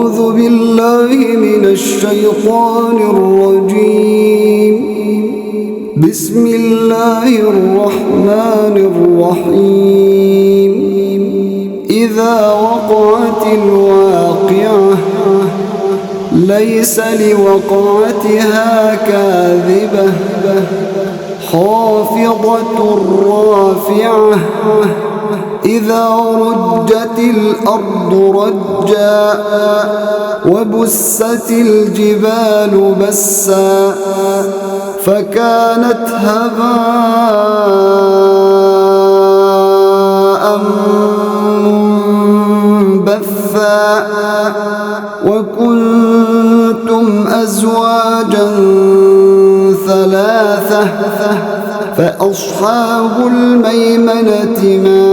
أعوذ بالله من الشيطان الرجيم. بسم الله الرحمن الرحيم. إذا وقعت الواقعة ليس لوقعتها كاذبة خافضة رافعة إذا رجت الأرض رجا وبست الجبال بسا فكانت هباء منبثا وكنتم أزواجا ثلاثة فأصحاب الميمنة ما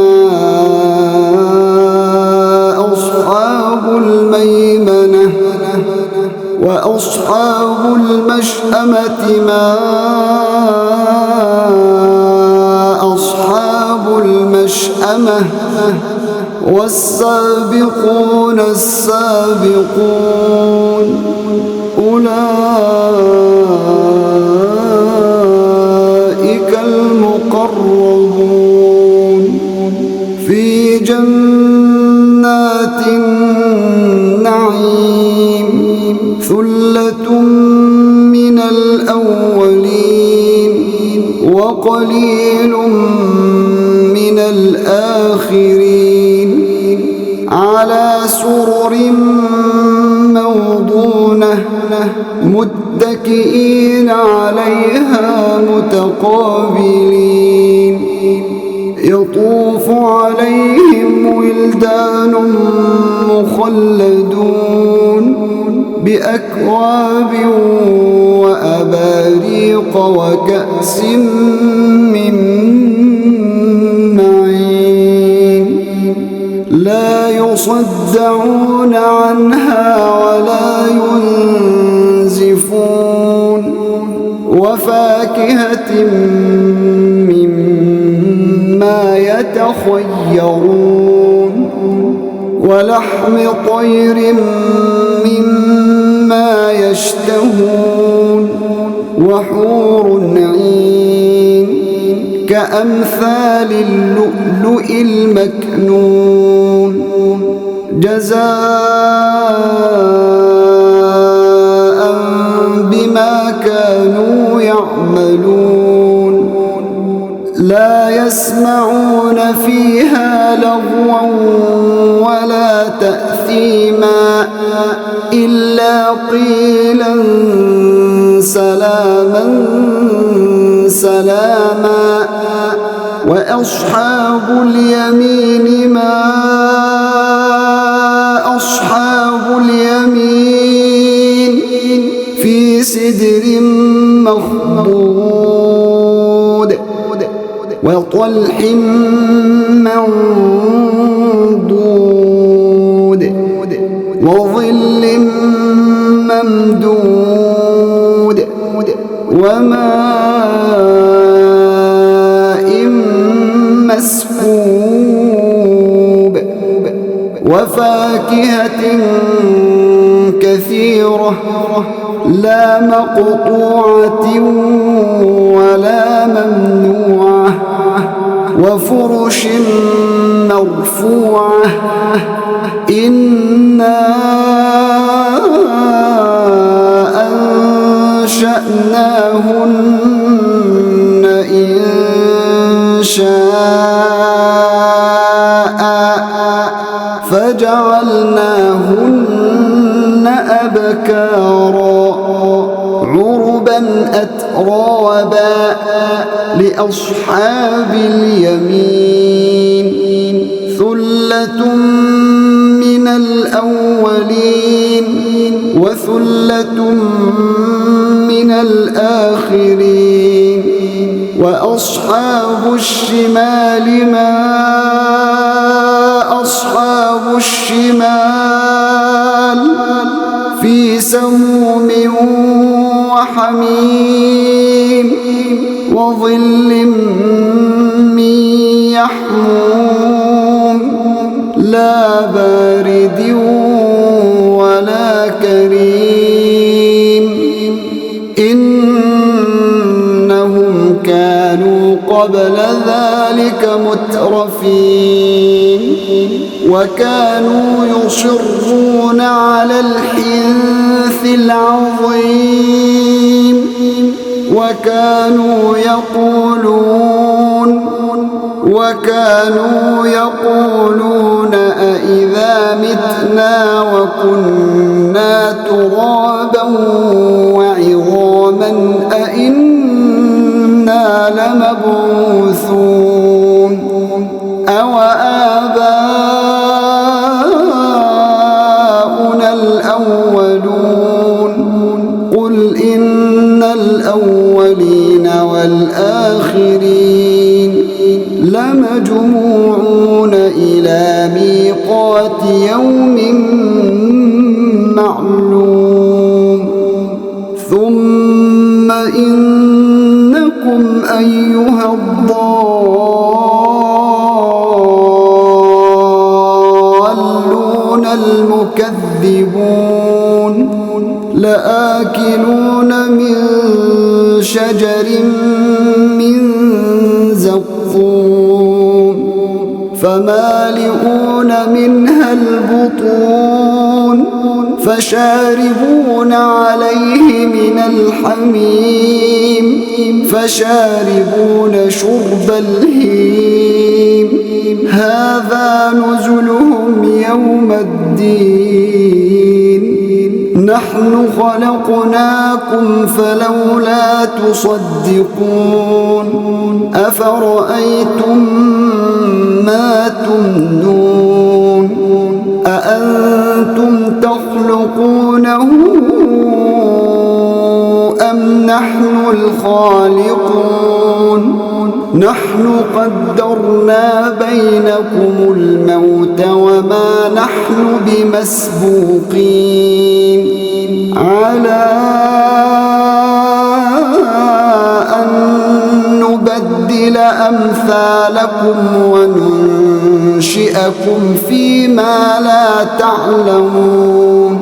أصحاب الميمنة وأصحاب المشأمة ما أصحاب المشأمة والسابقون السابقون أولئك المقربون في جنات النعيم ثلة من الأولين وقليل من الآخرين على سرر موضونة متكئين عليها متقابلين يطوف عليهم ولدان مخلدون بأكواب وأباريق وكأس من معين لا يصدعون عنها ولا ينزفون وفاكهة مما يتخيرون ولحم طير مما يشتهون وحور عين كأمثال اللؤلؤ المكنون جزاء بما كانوا يعملون لا يسمعون فيها لغوا ولا تأثيما إلا قيلا سلاما سلاما وأصحاب اليمين ما أصحاب اليمين في سدر مخضود وطلح منضود وظل ممدود وماء مسكوب وفاكهة كثيرة لا مقطوعة ولا ممنوعة وفرش مرفوعة إنا أنشأناهن إنشاء فجعلناهن أبكارا عربا أترابا لأصحاب اليمين ثلة من الأولين وثلة من الآخرين وأصحاب الشمال ما أصحاب الشمال في سموم وحميم وظل من يحموم لا بارد ولا قبل ذلك مترفين وكانوا يصرون على الحنث العظيم وكانوا يقولون أإذا متنا وكنا ترابا وعظاما أإنا لمبعوثون أوآباؤنا الأولون قل إن الأولين والآخرين لمجموعون إلى ميقات يوم معلوم ثم إنكم أيها الضالون المكذبون لآكلون من شجر من زقوم فمالئون منها البطون فشاربون عليه من الحميم فشاربون شرب الهيم هذا نزلهم يوم الدين نحن خلقناكم فلولا تصدقون أفرأيتم ما تمنون أأنتم تخلقونه أم نحن الخالقون نحن قدرنا بينكم الموت وما نحن بمسبوقين على أن نبدل أمثالكم وننشئكم فيما لا تعلمون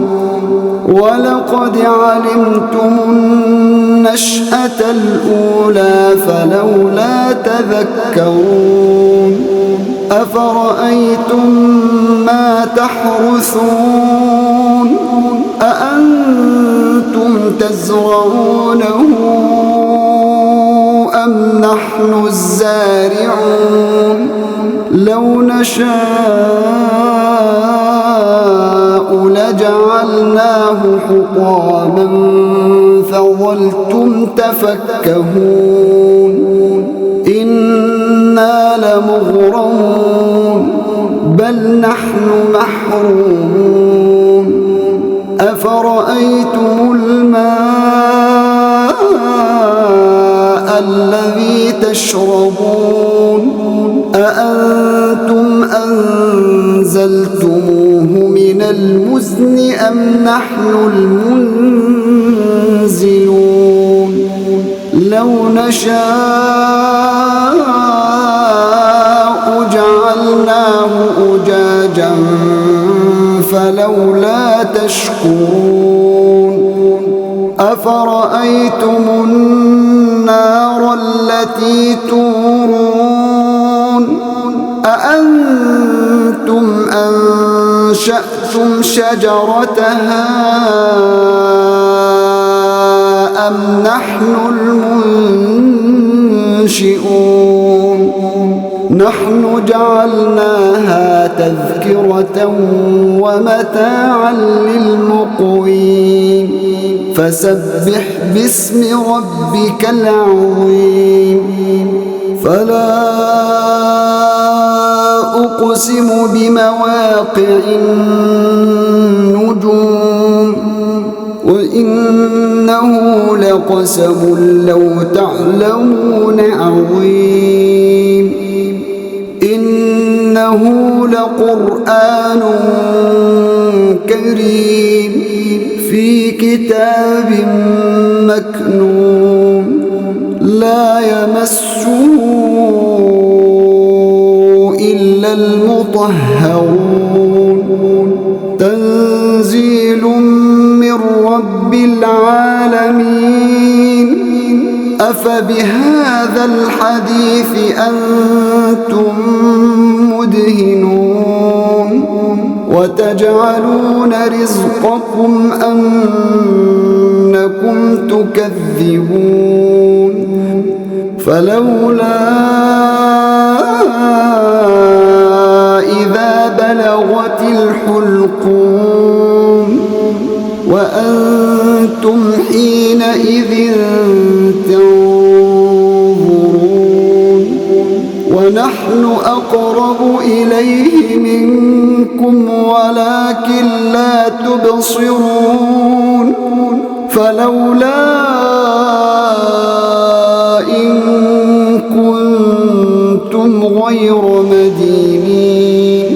ولقد علمتم النشأة الأولى فلولا تذكرون أفرأيتم ما تحرثون أأنتم تزرعونه أم نحن الزارعون لو نشاء لجعلناه حطاما فظلتم تفكهون إنا لمغرمون بل نحن محرومون أفرأيتم الماء الذي تشربون أأنتم أنزلتموه من المزن أم نحن المنزلون لو نشاء جعلناه أجاجا فلولا تشكرون أفرأيتم النار التي تورون أأنتم أنشأتم شجرتها أم نحن المنشئون نحن جعلناها تذكرة ومتاعا للمقوين فسبح باسم ربك العظيم فلا أقسم بمواقع النجوم وإنه لقسم لو تعلمون عظيم إنه لقرآن كريم في كتاب مكنون لا يمسه إلا المطهرون تنزيل من رب العالمين أفبهذا الحديث أنتم مدهنون وتجعلون رزقكم أنكم تكذبون فلولا إذا بلغت الحلقوم وأنتم حينئذ تنظرون ونحن أقرب إليه منكم ولكن لا تبصرون فلولا إن كنتم غير مدينين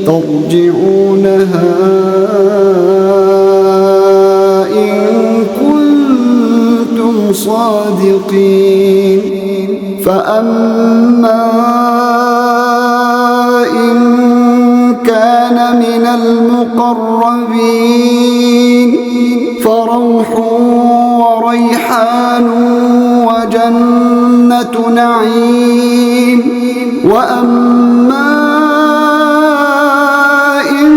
ترجعونها صادقين فأما إن كان من المقربين فروح وريحان وجنة نعيم وأما إن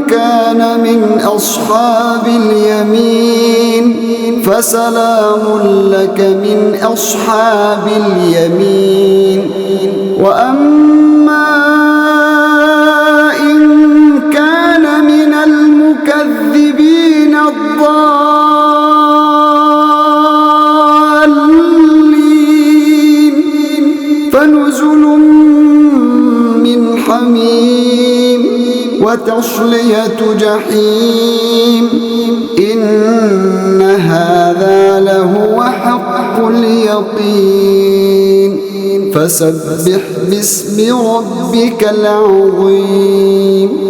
كان من أصحاب اليمين فسلام لك من أصحاب اليمين وأما إن كان من المكذبين الضالين فنزل من حميم وتصلية جحيم إن هذا لهو حق اليقين فسبح باسم ربك العظيم.